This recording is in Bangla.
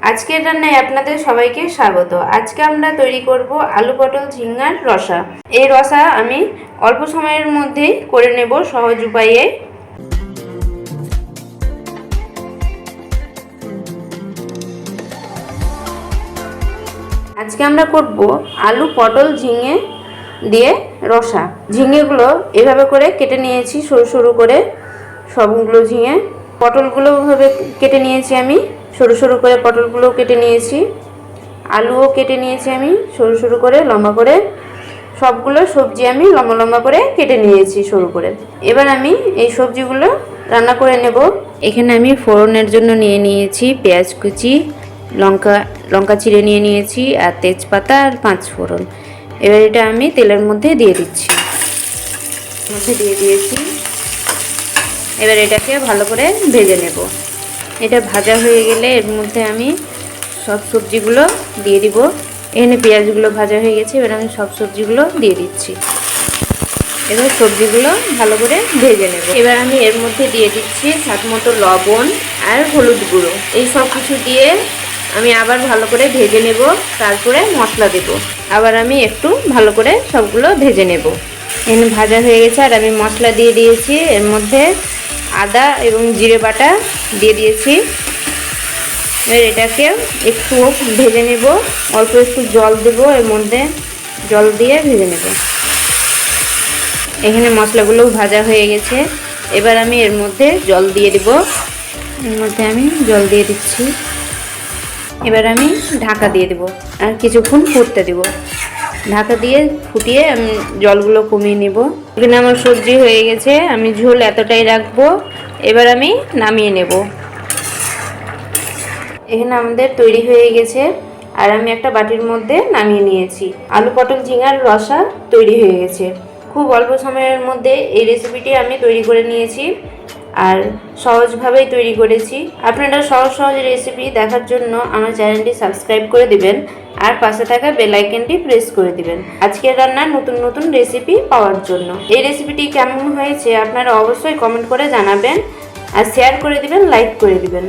আজকের রান্নায় আপনাদের সবাইকে স্বাগত। আজকে আমরা তৈরি করব আলু পটল ঝিঙ্গার রসা। এই রসা আমি অল্প সময়ের মধ্যেই করে নেব সহজ উপায়ে। আজকে আমরা করব আলু পটল ঝিঙে দিয়ে রসা। ঝিঙেগুলো এভাবে করে কেটে নিয়েছি সরু সরু করে, সবগুলো ঝিঙে। পটলগুলো ওভাবে কেটে নিয়েছি আমি সরু সরু করে, পটলগুলো কেটে নিয়েছি। আলুও কেটে নিয়েছি আমি সরু সরু করে, লম্বা করে। সবগুলো সবজি আমি লম্বা লম্বা করে কেটে নিয়েছি সরু করে। এবার আমি এই সবজিগুলো রান্না করে নেব। এখানে আমি ফোড়নের জন্য নিয়ে নিয়েছি পেঁয়াজ কুচি, লঙ্কা চিড়ে নিয়ে নিয়েছি, আর তেজপাতা আর 5 ফোড়ন। এবার এটা আমি তেলের মধ্যে দিয়ে দিচ্ছি, দিয়ে দিয়েছি। এবার এটাকে ভালো করে ভেজে নেব। এটা ভাজা হয়ে গেলে এর মধ্যে আমি সব সবজিগুলো দিয়ে দিব। এখানে পেঁয়াজগুলো ভাজা হয়ে গেছে, এবার আমি সব সবজিগুলো দিয়ে দিচ্ছি। এবার সবজিগুলো ভালো করে ভেজে নেব। এবার আমি এর মধ্যে দিয়ে দিচ্ছি স্বাদ মতো লবণ আর হলুদ গুঁড়ো। এই সব কিছু দিয়ে আমি আবার ভালো করে ভেজে নেব, তারপরে মশলা দেব। আবার আমি একটু ভালো করে সবগুলো ভেজে নেব। এখানে ভাজা হয়ে গেছে আর আমি মশলা দিয়ে দিয়েছি। এর মধ্যে আদা এবং জিরে বাটা দিয়ে দিয়েছি। এবার এটাকে একটু ভেজে নেব, অল্প একটু জল দেব, এর মধ্যে জল দিয়ে ভেজে নেব। এখানে মশলাগুলো ভাজা হয়ে গেছে। এবার আমি এর মধ্যে জল দিয়ে দেব। এর মধ্যে আমি জল দিয়ে দিচ্ছি। এবার আমি ঢাকা দিয়ে দেব আর কিছুক্ষণ ফুটতে দেব। ঢাকা দিয়ে ফুটিয়ে আমি জলগুলো কমিয়ে নেব। এখানে আমার সবজি হয়ে গেছে, আমি ঝোল এতটাই রাখবো। এবার আমি নামিয়ে নেব। এখানে আমাদের তৈরি হয়ে গেছে আর আমি একটা বাটির মধ্যে নামিয়ে নিয়েছি। আলু পটল ঝিঙার রসা তৈরি হয়ে গেছে। খুব অল্প সময়ের মধ্যে এই রেসিপিটি আমি তৈরি করে নিয়েছি আর সহজভাবেই তৈরি করেছি। আপনারা সহজ সহজ রেসিপি দেখার জন্য আমার চ্যানেলটি সাবস্ক্রাইব করে দিবেন আর পাশে থাকা বেল আইকনটি প্রেস করে দিবেন আজকের রান্নার নতুন নতুন রেসিপি পাওয়ার জন্য। এই রেসিপিটি কেমন হয়েছে আপনারা অবশ্যই কমেন্ট করে জানাবেন আর শেয়ার করে দিবেন, লাইক করে দিবেন।